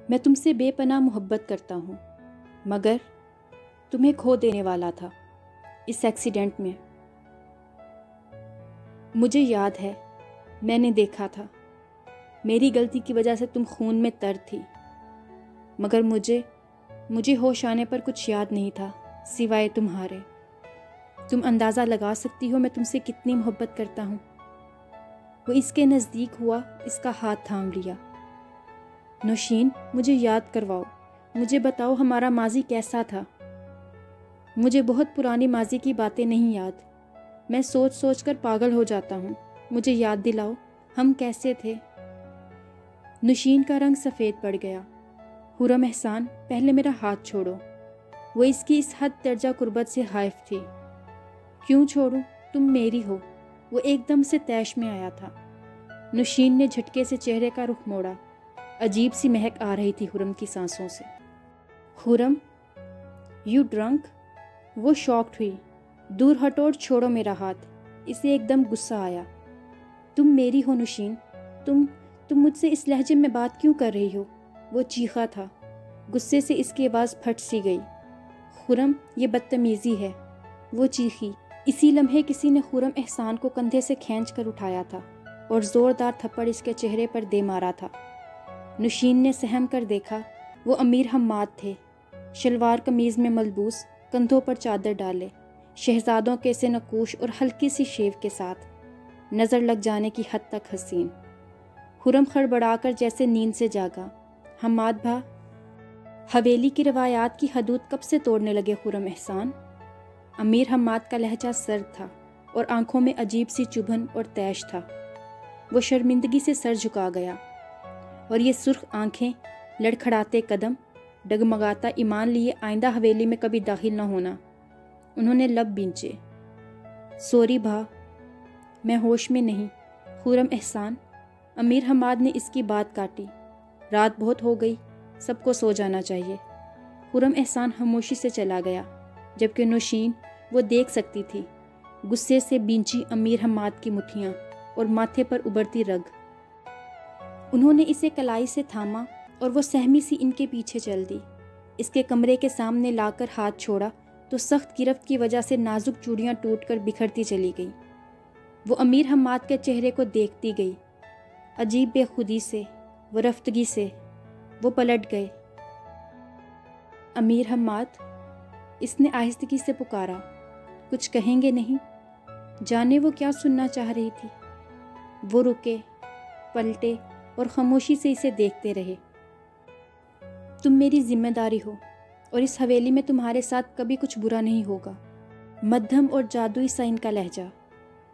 میں تم سے بے پناہ محبت کرتا ہوں، مگر تمہیں کھو دینے والا تھا اس ایکسیڈنٹ میں۔ مجھے یاد ہے، میں نے دیکھا تھا، میری غلطی کی وجہ سے تم خون میں تر تھی، مگر مجھے ہوش آنے پر کچھ یاد نہیں تھا سوائے تمہارے۔ تم اندازہ لگا سکتی ہو میں تم سے کتنی محبت کرتا ہوں۔ وہ اس کے نزدیک ہوا، اس کا ہاتھ تھام لیا۔ نوشین، مجھے یاد کرواؤ، مجھے بتاؤ ہمارا ماضی کیسا تھا۔ مجھے بہت پرانی ماضی کی باتیں نہیں یاد، میں سوچ سوچ کر پاگل ہو جاتا ہوں۔ مجھے یاد دلاؤ ہم کیسے تھے۔ نوشین کا رنگ سفید پڑ گیا۔ خرم احسان، پہلے میرا ہاتھ چھوڑو۔ وہ اس کی اس حد درجہ قربت سے حائف تھی۔ کیوں چھوڑوں، تم میری ہو۔ وہ ایک دم سے طیش میں آیا تھا۔ نوشین نے جھٹکے سے چہرے کا رخ موڑا۔ عجیب سی مہک آ رہی تھی خرم کی سانسوں سے۔ خرم، یو ڈرنک؟ وہ شاکڈ ہوئی۔ دور ہٹو اور چھوڑو میرا ہاتھ۔ اسے ایک دم غصہ آیا۔ تم میری ہو نوشین، تم مجھ سے اس لہجے میں بات کیوں کر رہی ہو؟ وہ چیخا تھا۔ غصے سے اس کی آواز پھٹ سی گئی۔ خرم، یہ بدتمیزی ہے، وہ چیخی۔ اسی لمحے کسی نے خرم احسان کو کندھے سے کھینچ کر اٹھایا تھا اور زوردار تھپڑ اس کے چہرے پر دے مارا تھا۔ نوشین نے سہم کر دیکھا، وہ امیر حماد تھے، شلوار قمیض میں ملبوس، کندھوں پر چادر ڈالے، شہزادوں کے سے نقوش اور ہلکی سی شیو کے ساتھ، نظر لگ جانے کی حد تک حسین۔ خرم خڑبڑا کر جیسے نیند سے جاگا۔ حماد بھا، حویلی کی روایات کی حدود کب سے توڑنے لگے خرم احسان؟ امیر حماد کا لہجہ سرد تھا اور آنکھوں میں عجیب سی چبھن اور طیش تھا۔ وہ شرمندگی سے سر جھکا گیا، اور یہ سرخ آنکھیں، لڑکھڑاتے قدم، ڈگمگاتا ایمان لیے آئندہ حویلی میں کبھی داخل نہ ہونا۔ انہوں نے لب بینچے۔ سوری بھا، میں ہوش میں نہیں۔ خرم احسان، امیر حماد نے اس کی بات کاٹی۔ رات بہت ہو گئی، سب کو سو جانا چاہیے۔ خرم احسان خاموشی سے چلا گیا، جبکہ نوشین، وہ دیکھ سکتی تھی، غصے سے بینچی امیر حماد کی مٹھیاں اور ماتھے پر ابھرتی رگ۔ انہوں نے اسے کلائی سے تھاما اور وہ سہمی سی ان کے پیچھے چل دی۔ اس کے کمرے کے سامنے لا کر ہاتھ چھوڑا تو سخت گرفت کی وجہ سے نازک چوڑیاں ٹوٹ کر بکھرتی چلی گئیں۔ وہ امیر حماد کے چہرے کو دیکھتی گئی، عجیب بے خودی سے، وہ رفتگی سے۔ وہ پلٹ گئے۔ امیر حماد، اس نے آہستگی سے پکارا، کچھ کہیں گے نہیں؟ جانے وہ کیا سننا چاہ رہی تھی۔ وہ رکے، پلٹے اور خاموشی سے اسے دیکھتے رہے۔ تم میری ذمہ داری ہو، اور اس حویلی میں تمہارے ساتھ کبھی کچھ برا نہیں ہوگا۔ مدھم اور جادوئی سا ان کا لہجہ۔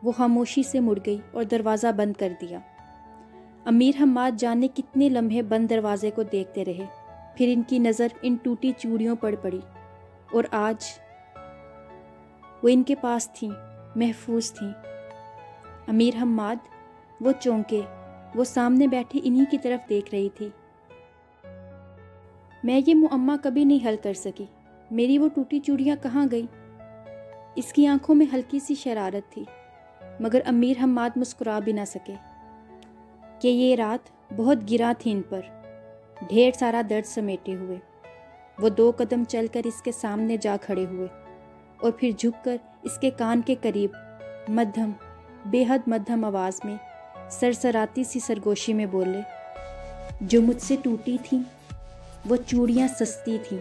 وہ خاموشی سے مڑ گئی اور دروازہ بند کر دیا۔ امیر حماد جانے کتنے لمحے بند دروازے کو دیکھتے رہے، پھر ان کی نظر ان ٹوٹی چوڑیوں پر پڑی، اور آج وہ ان کے پاس تھیں، محفوظ تھیں۔ امیر حماد، وہ چونکے، وہ سامنے بیٹھی انہی کی طرف دیکھ رہی تھی۔ میں یہ معمہ کبھی نہیں حل کر سکی، میری وہ ٹوٹی چوڑیاں کہاں گئیں؟ اس کی آنکھوں میں ہلکی سی شرارت تھی، مگر امیر حماد مسکرا بھی نہ سکے کہ یہ رات بہت گراں تھی ان پر، ڈھیر سارا درد سمیٹے ہوئے۔ وہ 2 قدم چل کر اس کے سامنے جا کھڑے ہوئے، اور پھر جھک کر اس کے کان کے قریب مدھم، بے حد مدھم آواز میں، سرسراتی سی سرگوشی میں بولے، جو مجھ سے ٹوٹی تھیں وہ چوڑیاں سستی تھیں،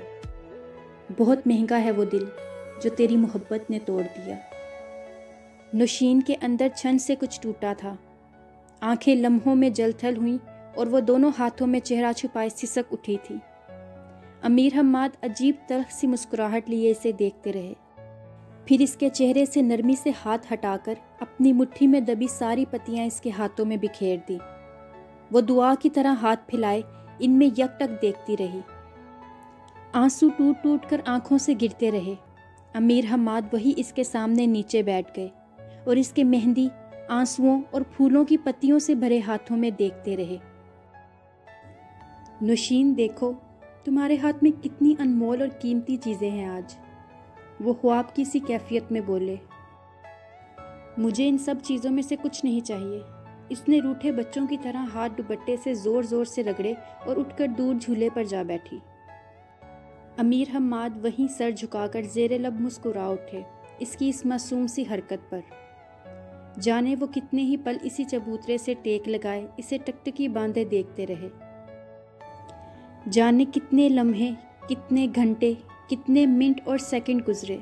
بہت مہنگا ہے وہ دل جو تیری محبت نے توڑ دیا۔ نوشین کے اندر چھن سے کچھ ٹوٹا تھا، آنکھیں لمحوں میں جل تھل ہوئیں اور وہ دونوں ہاتھوں میں چہرہ چھپائے سسک اٹھی تھی۔ امیر حماد عجیب تلخ سی مسکراہٹ لیے اسے دیکھتے رہے، پھر اس کے چہرے سے نرمی سے ہاتھ ہٹا کر اپنی مٹھی میں دبی ساری پتیاں اس کے ہاتھوں میں بکھیر دی۔ وہ دعا کی طرح ہاتھ پھیلائے ان میں یک ٹک دیکھتی رہی۔ آنسو ٹوٹ ٹوٹ کر آنکھوں سے گرتے رہے۔ امیر حماد وہی اس کے سامنے نیچے بیٹھ گئے اور اس کے مہندی، آنسوؤں اور پھولوں کی پتیوں سے بھرے ہاتھوں میں دیکھتے رہے۔ نوشین، دیکھو تمہارے ہاتھ میں کتنی انمول اور قیمتی چیزیں ہیں آج، وہ خواب کی سی کیفیت میں بولے۔ مجھے ان سب چیزوں میں سے کچھ نہیں چاہیے، اس نے روٹھے بچوں کی طرح ہاتھ دوپٹے سے زور زور سے رگڑے اور اٹھ کر دور جھولے پر جا بیٹھی۔ امیر حماد وہیں سر جھکا کر زیر لب مسکرا اٹھے اس کی اس معصوم سی حرکت پر۔ جانے وہ کتنے ہی پل اسی چبوترے سے ٹیک لگائے اسے ٹکٹکی باندھے دیکھتے رہے۔ جانے کتنے لمحے، کتنے گھنٹے، کتنے منٹ اور سیکنڈ گزرے،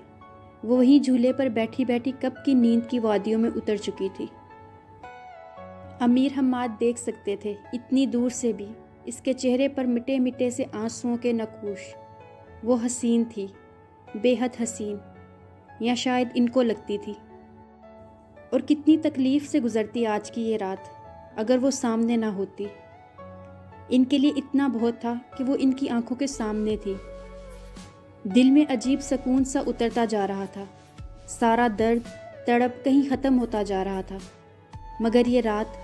وہ وہیں جھولے پر بیٹھی بیٹھی کب کی نیند کی وادیوں میں اتر چکی تھی۔ امیر حماد دیکھ سکتے تھے اتنی دور سے بھی اس کے چہرے پر مٹے مٹے سے آنسوؤں کے نقوش۔ وہ حسین تھی، بے حد حسین، یا شاید ان کو لگتی تھی۔ اور کتنی تکلیف سے گزرتی آج کی یہ رات اگر وہ سامنے نہ ہوتی۔ ان کے لیے اتنا بہت تھا کہ وہ ان کی آنکھوں کے سامنے تھی۔ دل میں عجیب سکون سا اترتا جا رہا تھا، سارا درد تڑپ کہیں ختم ہوتا جا رہا تھا۔ مگر یہ رات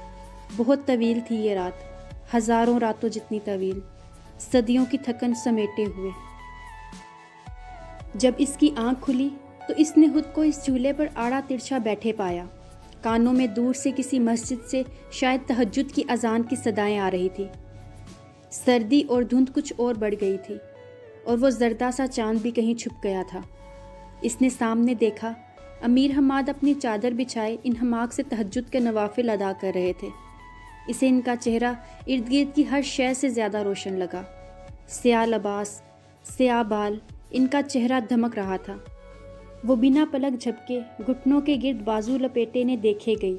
بہت طویل تھی، یہ رات ہزاروں راتوں جتنی طویل، صدیوں کی تھکن سمیٹے ہوئے۔ جب اس کی آنکھ کھلی تو اس نے خود کو اس جھولے پر آڑا ترچھا بیٹھے پایا۔ کانوں میں دور سے کسی مسجد سے شاید تہجد کی اذان کی صدائیں آ رہی تھی۔ سردی اور دھند کچھ اور بڑھ گئی تھی اور وہ زردہ سا چاند بھی کہیں چھپ گیا تھا۔ اس نے سامنے دیکھا امیر حماد اپنی چادر بچھائے انہماک سے تہجد کے نوافل ادا کر رہے تھے۔ اسے ان کا چہرہ ارد گرد کی ہر شے سے زیادہ روشن لگا۔ سیاہ لباس، سیاہ بال، ان کا چہرہ دھمک رہا تھا۔ وہ بنا پلک جھپکے گھٹنوں کے گرد بازو لپیٹے نے دیکھے گئی۔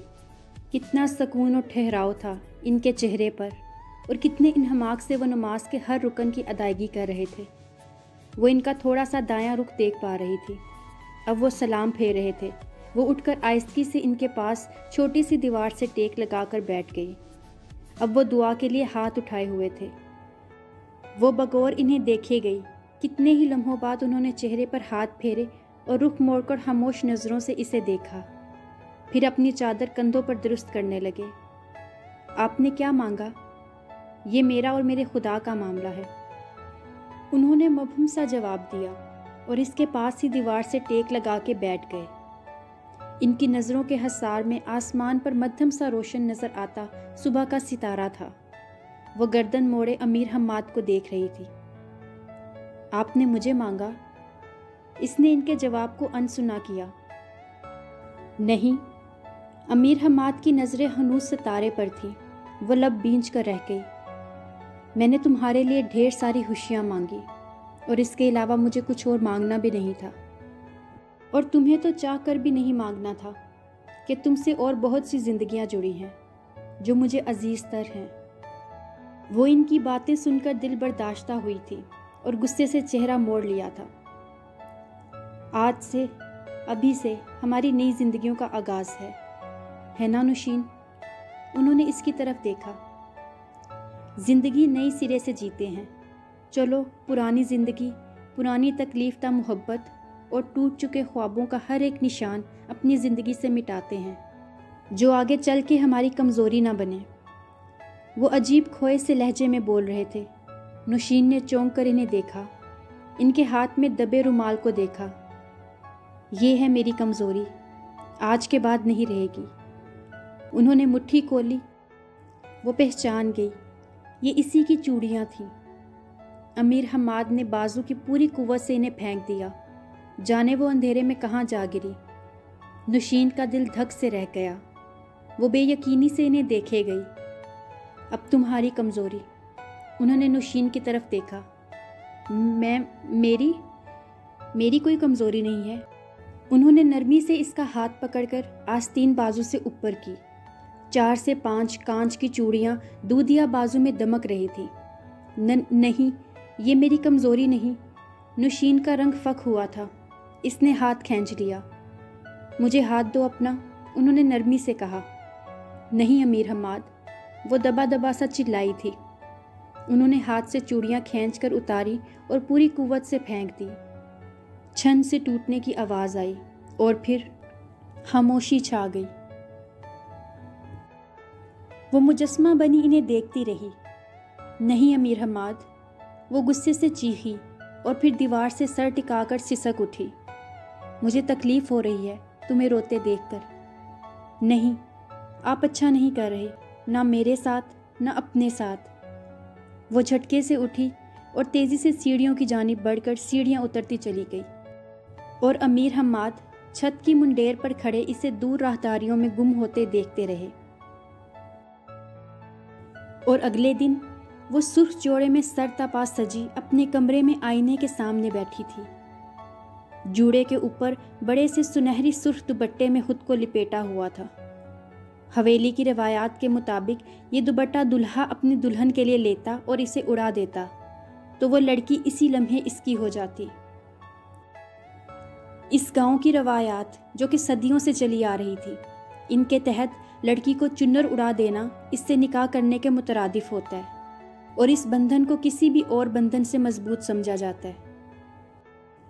کتنا سکون اور ٹھہراؤ تھا ان کے چہرے پر، اور کتنے انہماک سے وہ نماز کے ہر رکن کی ادائیگی کر رہے تھے۔ وہ ان کا تھوڑا سا دایاں رخ دیکھ پا رہی تھی۔ اب وہ سلام پھیر رہے تھے۔ وہ اٹھ کر آہستگی سے ان کے پاس چھوٹی سی دیوار سے ٹیک لگا کر بیٹھ گئی۔ اب وہ دعا کے لیے ہاتھ اٹھائے ہوئے تھے۔ وہ بغور انہیں دیکھے گئی۔ کتنے ہی لمحوں بعد انہوں نے چہرے پر ہاتھ پھیرے اور رخ موڑ کر خاموش نظروں سے اسے دیکھا، پھر اپنی چادر کندھوں پر درست کرنے لگے۔ آپ نے کیا مانگا؟ یہ میرا اور میرے خدا کا معاملہ ہے، انہوں نے مبہم سا جواب دیا اور اس کے پاس ہی دیوار سے ٹیک لگا کے بیٹھ گئے۔ ان کی نظروں کے حصار میں آسمان پر مدھم سا روشن نظر آتا صبح کا ستارہ تھا۔ وہ گردن موڑے امیر حماد کو دیکھ رہی تھی۔ آپ نے مجھے مانگا؟ اس نے ان کے جواب کو انسنا کیا۔ نہیں۔ امیر حماد کی نظریں ہنوز ستارے پر تھیں۔ وہ لب بینچ کر رہ گئی۔ میں نے تمہارے لیے ڈھیر ساری خوشیاں مانگی، اور اس کے علاوہ مجھے کچھ اور مانگنا بھی نہیں تھا، اور تمہیں تو چاہ کر بھی نہیں مانگنا تھا کہ تم سے اور بہت سی زندگیاں جڑی ہیں جو مجھے عزیز تر ہیں۔ وہ ان کی باتیں سن کر دل برداشتہ ہوئی تھی اور غصے سے چہرہ موڑ لیا تھا۔ آج سے، ابھی سے ہماری نئی زندگیوں کا آغاز ہے نا نوشین؟ انہوں نے اس کی طرف دیکھا۔ زندگی نئی سرے سے جیتے ہیں۔ چلو پرانی زندگی، پرانی تکلیف تا محبت اور ٹوٹ چکے خوابوں کا ہر ایک نشان اپنی زندگی سے مٹاتے ہیں، جو آگے چل کے ہماری کمزوری نہ بنے۔ وہ عجیب کھوئے سے لہجے میں بول رہے تھے۔ نوشین نے چونک کر انہیں دیکھا، ان کے ہاتھ میں دبے رومال کو دیکھا۔ یہ ہے میری کمزوری، آج کے بعد نہیں رہے گی۔ انہوں نے مٹھی کھولی۔ وہ پہچان گئی، یہ اسی کی چوڑیاں تھیں۔ امیر حماد نے بازو کی پوری قوت سے انہیں پھینک دیا، جانے وہ اندھیرے میں کہاں جا گری۔ نوشین کا دل دھک سے رہ گیا۔ وہ بے یقینی سے انہیں دیکھے گئی۔ اب تمہاری کمزوری، انہوں نے نوشین کی طرف دیکھا۔ میری کوئی کمزوری نہیں ہے۔ انہوں نے نرمی سے اس کا ہاتھ پکڑ کر آستین بازو سے اوپر کی۔ 4 سے 5 کانچ کی چوڑیاں دودھیا بازو میں دمک رہی تھی۔ نہیں، یہ میری کمزوری نہیں۔ نوشین کا رنگ فک ہوا تھا۔ اس نے ہاتھ کھینچ لیا۔ مجھے ہاتھ دو اپنا، انہوں نے نرمی سے کہا۔ نہیں امیر حماد، وہ دبا دبا سا چلائی تھی۔ انہوں نے ہاتھ سے چوڑیاں کھینچ کر اتاری اور پوری قوت سے پھینک دی۔ چھن سے ٹوٹنے کی آواز آئی اور پھر خاموشی چھا گئی۔ وہ مجسمہ بنی انہیں دیکھتی رہی۔ نہیں امیر حماد، وہ غصے سے چیخی اور پھر دیوار سے سر ٹکا کر سسک اٹھی۔ مجھے تکلیف ہو رہی ہے تمہیں روتے دیکھ کر۔ نہیں، آپ اچھا نہیں کر رہے، نہ میرے ساتھ نہ اپنے ساتھ۔ وہ جھٹکے سے اٹھی اور تیزی سے سیڑھیوں کی جانب بڑھ کر سیڑھیاں اترتی چلی گئی، اور امیر حماد چھت کی منڈیر پر کھڑے اسے دور راہداریوں میں گم ہوتے دیکھتے رہے۔ اور اگلے دن وہ سرخ جوڑے میں سر تا پا سجی اپنے کمرے میں آئینے کے سامنے بیٹھی تھی۔ جوڑے کے اوپر بڑے سے سنہری سرخ دوپٹے میں خود کو لپیٹا ہوا تھا۔ حویلی کی روایات کے مطابق یہ دوپٹہ دلہا اپنی دلہن کے لیے لیتا اور اسے اڑا دیتا تو وہ لڑکی اسی لمحے اس کی ہو جاتی۔ اس گاؤں کی روایات جو کہ صدیوں سے چلی آ رہی تھی، ان کے تحت لڑکی کو چنر اڑا دینا اس سے نکاح کرنے کے مترادف ہوتا ہے، اور اس بندھن کو کسی بھی اور بندھن سے مضبوط سمجھا جاتا ہے۔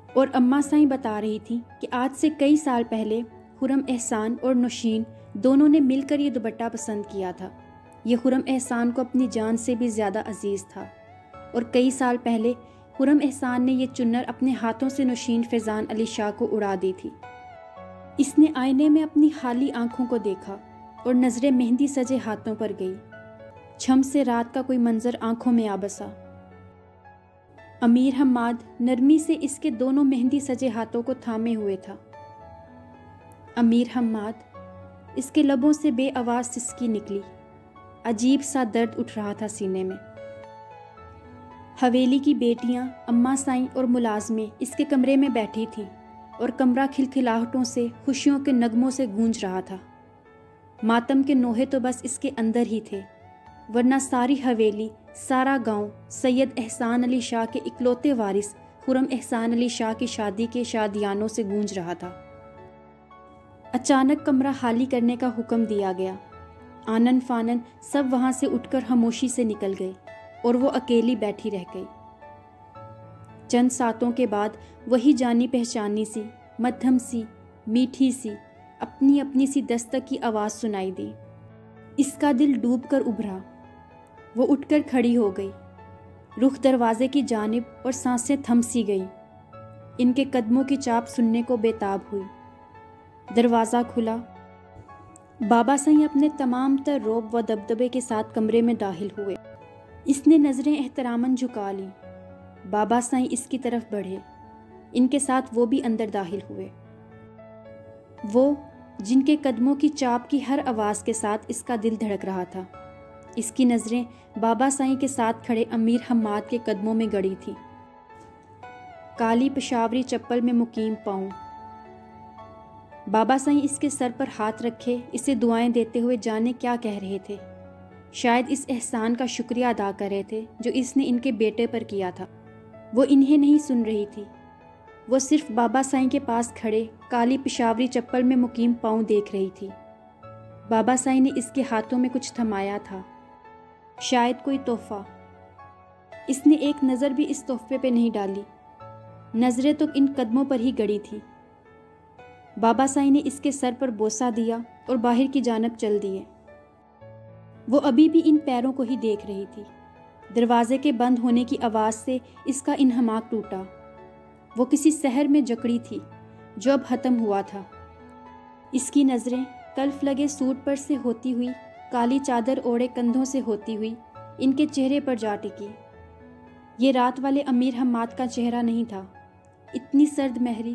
اور اماں سائیں بتا رہی تھی کہ آج سے کئی سال پہلے خرم احسان اور نوشین دونوں نے مل کر یہ دوپٹہ پسند کیا تھا۔ یہ خرم احسان کو اپنی جان سے بھی زیادہ عزیز تھا، اور کئی سال پہلے خرم احسان نے یہ چنر اپنے ہاتھوں سے نوشین فیضان علی شاہ کو اڑا دی تھی۔ اس نے آئینے میں اپنی خالی آنکھوں کو دیکھا اور نظریں مہندی سجے ہاتھوں پر گئی۔ چھم سے رات کا کوئی منظر آنکھوں میں آ بسا۔ امیر حماد نرمی سے اس کے دونوں مہندی سجے ہاتھوں کو تھامے ہوئے تھا۔ امیر حماد، اس کے لبوں سے بے آواز سسکی نکلی۔ عجیب سا درد اٹھ رہا تھا سینے میں۔ حویلی کی بیٹیاں، اماں سائیں اور ملازمیں اس کے کمرے میں بیٹھی تھیں، اور کمرہ کھلکھلاہٹوں سے، خوشیوں کے نغموں سے گونج رہا تھا۔ ماتم کے نوحے تو بس اس کے اندر ہی تھے، ورنہ ساری حویلی، سارا گاؤں سید احسان علی شاہ کے اکلوتے وارث خرم احسان علی شاہ کی شادی کے شادیانوں سے گونج رہا تھا۔ اچانک کمرہ خالی کرنے کا حکم دیا گیا۔ آنن فانن سب وہاں سے اٹھ کر خاموشی سے نکل گئے، اور وہ اکیلی بیٹھی رہ گئی۔ چند ساتوں کے بعد وہی جانی پہچانی سی، مدھم سی، میٹھی سی، اپنی اپنی سی دستک کی آواز سنائی دی۔ اس کا دل ڈوب کر ابھرا۔ وہ اٹھ کر کھڑی ہو گئی، رخ دروازے کی جانب، اور سانسیں تھم سی گئیں۔ ان کے قدموں کی چاپ سننے کو بےتاب ہوئی۔ دروازہ کھلا۔ بابا سائیں اپنے تمام تر روب و دبدبے کے ساتھ کمرے میں داخل ہوئے۔ اس نے نظریں احتراماً جھکا لیں۔ بابا سائیں اس کی طرف بڑھے، ان کے ساتھ وہ بھی اندر داخل ہوئے۔ وہ جن کے قدموں کی چاپ کی ہر آواز کے ساتھ اس کا دل دھڑک رہا تھا، اس کی نظریں بابا سائیں کے ساتھ کھڑے امیر حماد کے قدموں میں گڑی تھی۔ کالی پشاوری چپل میں مقیم پاؤں۔ بابا سائیں اس کے سر پر ہاتھ رکھے اسے دعائیں دیتے ہوئے جانے کیا کہہ رہے تھے۔ شاید اس احسان کا شکریہ ادا کر رہے تھے جو اس نے ان کے بیٹے پر کیا تھا۔ وہ انہیں نہیں سن رہی تھی، وہ صرف بابا سائیں کے پاس کھڑے کالی پشاوری چپل میں مقیم پاؤں دیکھ رہی تھی۔ بابا سائیں نے اس کے ہاتھوں میں کچھ تھمایا تھا، شاید کوئی تحفہ۔ اس نے ایک نظر بھی اس تحفے پہ نہیں ڈالی، نظریں تو ان قدموں پر ہی گڑی تھی۔ بابا سائیں نے اس کے سر پر بوسہ دیا اور باہر کی جانب چل دیے۔ وہ ابھی بھی ان پیروں کو ہی دیکھ رہی تھی۔ دروازے کے بند ہونے کی آواز سے اس کا انہماک ٹوٹا۔ وہ کسی سحر میں جکڑی تھی جو اب ختم ہوا تھا۔ اس کی نظریں کلف لگے سوٹ پر سے ہوتی ہوئی، کالی چادر اوڑھے کندھوں سے ہوتی ہوئی ان کے چہرے پر جا ٹکی۔ یہ رات والے امیر حماد کا چہرہ نہیں تھا۔ اتنی سرد مہری،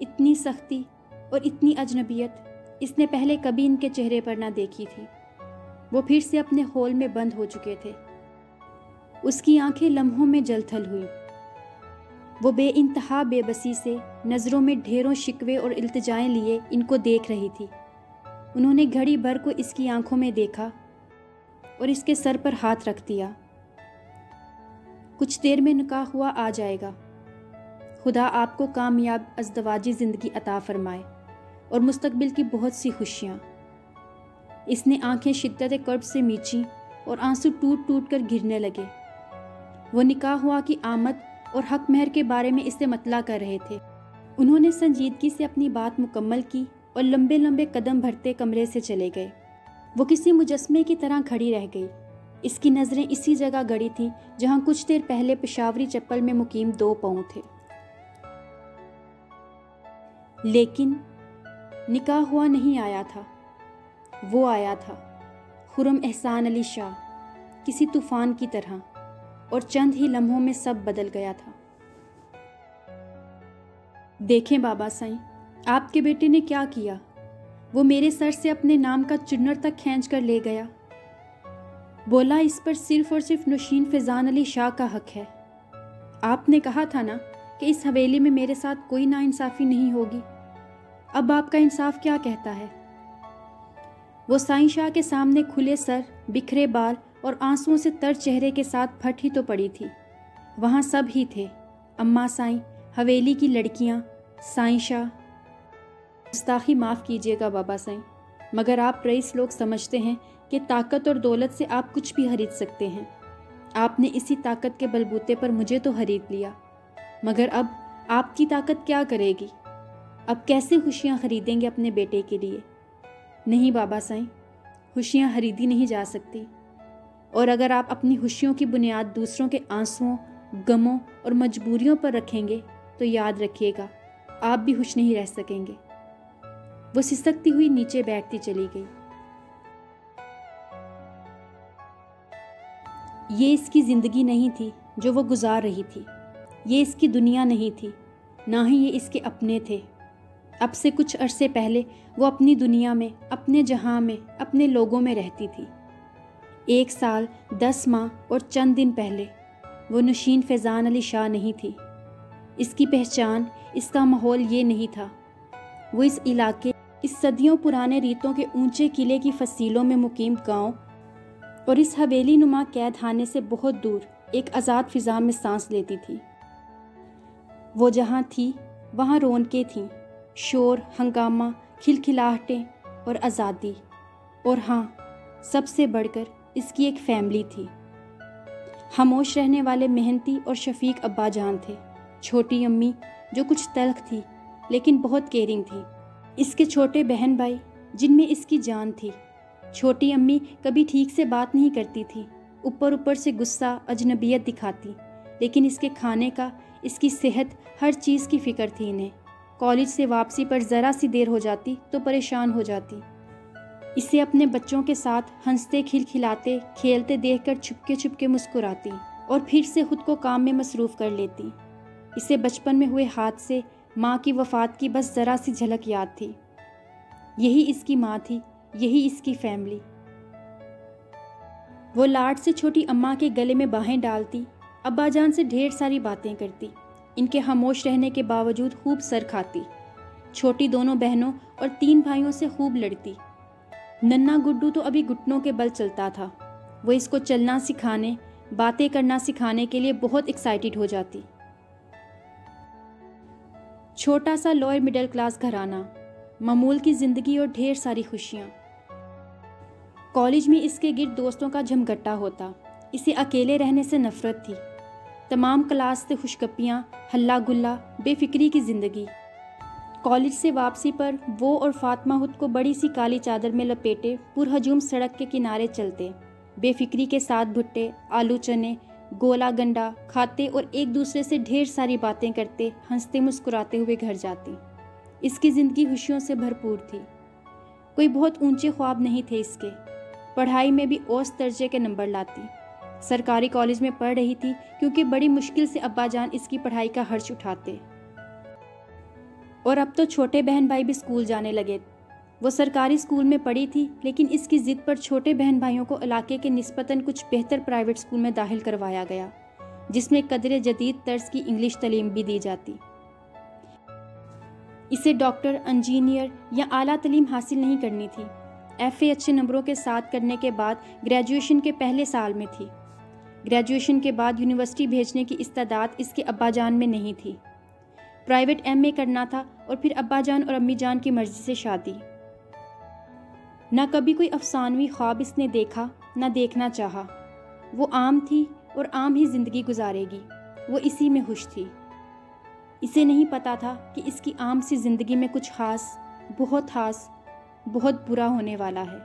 اتنی سختی اور اتنی اجنبیت اس نے پہلے کبھی ان کے چہرے پر نہ دیکھی تھی۔ وہ پھر سے اپنے ہول میں بند ہو چکے تھے۔ اس کی آنکھیں لمحوں میں جل تھل ہوئی۔ وہ بے انتہا بے بسی سے نظروں میں ڈھیروں شکوے اور التجائیں لیے ان کو دیکھ رہی تھی۔ انہوں نے گھڑی بھر کو اس کی آنکھوں میں دیکھا اور اس کے سر پر ہاتھ رکھ دیا۔ کچھ دیر میں نکاح ہوا آ جائے گا۔ خدا آپ کو کامیاب ازدواجی زندگی عطا فرمائے اور مستقبل کی بہت سی خوشیاں۔ اس نے آنکھیں شدت کرب سے میچیں اور آنسو ٹوٹ ٹوٹ کر گرنے لگے۔ وہ نکاح ہوا کی آمد اور حق مہر کے بارے میں اس سے مطلع کر رہے تھے۔ انہوں نے سنجیدگی سے اپنی بات مکمل کی اور لمبے لمبے قدم بھرتے کمرے سے چلے گئے۔ وہ کسی مجسمے کی طرح کھڑی رہ گئی۔ اس کی نظریں اسی جگہ گڑی تھیں جہاں کچھ دیر پہلے پشاوری چپل میں مقیم 2 پاؤں تھے۔ لیکن نکاح ہوا نہیں آیا تھا۔ وہ آیا تھا، خرم احسان علی شاہ، کسی طوفان کی طرح، اور چند ہی لمحوں میں سب بدل گیا تھا۔ دیکھیں بابا سائیں، آپ کے بیٹے نے کیا کیا؟ وہ میرے سر سے اپنے نام کا چنر تک کھینچ کر لے گیا۔ بولا اس پر صرف اور صرف نوشین فیضان علی شاہ کا حق ہے۔ آپ نے کہا تھا نا کہ اس حویلی میں میرے ساتھ کوئی ناانصافی نہیں ہوگی۔ اب آپ کا انصاف کیا کہتا ہے؟ وہ سائیں شاہ کے سامنے کھلے سر، بکھرے بال اور آنسوؤں سے تر چہرے کے ساتھ پھٹ ہی تو پڑی تھی۔ وہاں سب ہی تھے، اماں سائیں، حویلی کی لڑکیاں، سائیں شاہ۔ گستاخی معاف کیجیے گا بابا سائیں، مگر آپ رئیس لوگ سمجھتے ہیں کہ طاقت اور دولت سے آپ کچھ بھی خرید سکتے ہیں۔ آپ نے اسی طاقت کے بلبوتے پر مجھے تو خرید لیا، مگر اب آپ کی طاقت کیا کرے گی؟ اب کیسے خوشیاں خریدیں گے اپنے بیٹے کے لیے؟ نہیں بابا سائیں، خوشیاں خریدی نہیں جا سکتی، اور اگر آپ اپنی خوشیوں کی بنیاد دوسروں کے آنسوؤں، غموں اور مجبوریوں پر رکھیں گے تو یاد رکھیے گا آپ بھی خوش نہیں رہ سکیں گے۔ وہ سسکتی ہوئی نیچے بیٹھتی چلی گئی۔ یہ اس کی زندگی نہیں تھی جو وہ گزار رہی تھی، یہ اس کی دنیا نہیں تھی، نہ ہی یہ اس کے اپنے تھے۔ اب سے کچھ عرصے پہلے وہ اپنی دنیا میں، اپنے جہاں میں، اپنے لوگوں میں رہتی تھی۔ 1 سال 10 ماہ اور چند دن پہلے وہ نوشین فیضان علی شاہ نہیں تھی۔ اس کی پہچان، اس کا ماحول یہ نہیں تھا۔ وہ اس علاقے، اس صدیوں پرانے ریتوں کے اونچے قلعے کی فصیلوں میں مقیم گاؤں اور اس حویلی نما قید خانے سے بہت دور ایک آزاد فضا میں سانس لیتی تھی۔ وہ جہاں تھی وہاں رونقیں تھیں، شور، ہنگامہ، کھلکھلاہٹیں اور آزادی، اور ہاں، سب سے بڑھ کر اس کی ایک فیملی تھی۔ خاموش رہنے والے محنتی اور شفیق ابا جان تھے، چھوٹی امی جو کچھ تلخ تھی لیکن بہت کیئرنگ تھی، اس کے چھوٹے بہن بھائی جن میں اس کی جان تھی۔ چھوٹی امی کبھی ٹھیک سے بات نہیں کرتی تھی، اوپر سے غصہ، اجنبیت دکھاتی، لیکن اس کے کھانے کا، اس کی صحت، ہر چیز کی فکر تھی انہیں۔ کالج سے واپسی پر ذرا سی دیر ہو جاتی تو پریشان ہو جاتی۔ اسے اپنے بچوں کے ساتھ ہنستے، کھلکھلاتے، کھیلتے دیکھ کر چھپ کے مسکراتی اور پھر سے خود کو کام میں مصروف کر لیتی۔ اسے بچپن میں ہوئے حادثے، ماں کی وفات کی بس ذرا سی جھلک یاد تھی۔ یہی اس کی ماں تھی، یہی اس کی فیملی۔ وہ لاڈ سے چھوٹی اماں کے گلے میں باہیں ڈالتی، ابا جان سے ڈھیر ساری باتیں کرتی، ان کے خاموش رہنے کے باوجود خوب سر کھاتی، چھوٹی دونوں بہنوں اور 3 بھائیوں سے خوب لڑتی۔ ننا گڈو تو ابھی گھٹنوں کے بل چلتا تھا، وہ اس کو چلنا سکھانے، باتیں کرنا سکھانے کے لیے بہت ایکسائٹڈ ہو جاتی۔ چھوٹا سا لوئر مڈل کلاس گھرانہ، معمول کی زندگی اور ڈھیر ساری خوشیاں۔ کالج میں اس کے گرد دوستوں کا جھمگھٹا ہوتا، اسے اکیلے رہنے سے نفرت تھی۔ تمام کلاس سے خوشگپیاں، ہلا گلا، بے فکری کی زندگی۔ کالج سے واپسی پر وہ اور فاطمہ خود کو بڑی سی کالی چادر میں لپیٹے پرہجوم سڑک کے کنارے چلتے، بے فکری کے ساتھ بھٹے، آلو چنے، گولا گنڈا کھاتے اور ایک دوسرے سے ڈھیر ساری باتیں کرتے، ہنستے مسکراتے ہوئے گھر جاتے۔ اس کی زندگی خوشیوں سے بھرپور تھی۔ کوئی بہت اونچے خواب نہیں تھے اس کے، پڑھائی میں بھی اوسط درجے کے نمبر لاتی۔ سرکاری کالج میں پڑھ رہی تھی کیونکہ بڑی مشکل سے ابا جان اس کی پڑھائی کا خرچ اٹھاتے، اور اب تو چھوٹے بہن بھائی بھی اسکول جانے لگے۔ وہ سرکاری اسکول میں پڑھی تھی، لیکن اس کی ضد پر چھوٹے بہن بھائیوں کو علاقے کے نسبتاً کچھ بہتر پرائیویٹ اسکول میں داخل کروایا گیا، جس میں قدر جدید طرز کی انگلش تعلیم بھی دی جاتی۔ اسے ڈاکٹر، انجینئر یا اعلیٰ تعلیم حاصل نہیں کرنی تھی۔ FA اچھے نمبروں کے ساتھ کرنے کے بعد گریجویشن کے پہلے سال میں تھی۔ گریجویشن کے بعد یونیورسٹی بھیجنے کی استعداد اس کے ابا جان میں نہیں تھی۔ پرائیویٹ MA کرنا تھا اور پھر ابا جان اور امی جان کی مرضی سے شادی۔ نہ کبھی کوئی افسانوی خواب اس نے دیکھا، نہ دیکھنا چاہا۔ وہ عام تھی اور عام ہی زندگی گزارے گی، وہ اسی میں خوش تھی۔ اسے نہیں پتا تھا کہ اس کی عام سی زندگی میں کچھ خاص، بہت برا ہونے والا ہے۔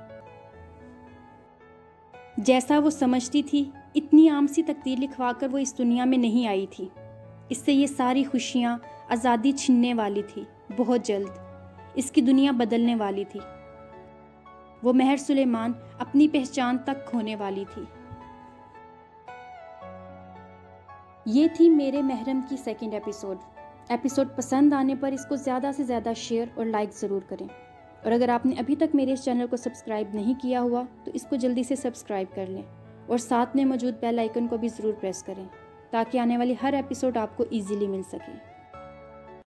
جیسا وہ سمجھتی تھی، اتنی عام سی تقدیر لکھوا کر وہ اس دنیا میں نہیں آئی تھی۔ اس سے یہ ساری خوشیاں، آزادی چھننے والی تھی بہت جلد۔ اس کی دنیا بدلنے والی تھی۔ وہ مہر سلیمان اپنی پہچان تک کھونے والی تھی۔ یہ تھی میرے محرم کی سیکنڈ ایپیسوڈ پسند آنے پر اس کو زیادہ سے زیادہ شیئر اور لائک ضرور کریں، اور اگر آپ نے ابھی تک میرے اس چینل کو سبسکرائب نہیں کیا ہوا تو اس کو جلدی سے سبسکرائب کر لیں، اور ساتھ میں موجود بیل آئیکن کو بھی ضرور پریس کریں تاکہ آنے والی ہر ایپیسوڈ آپ کو ایزیلی مل سکے۔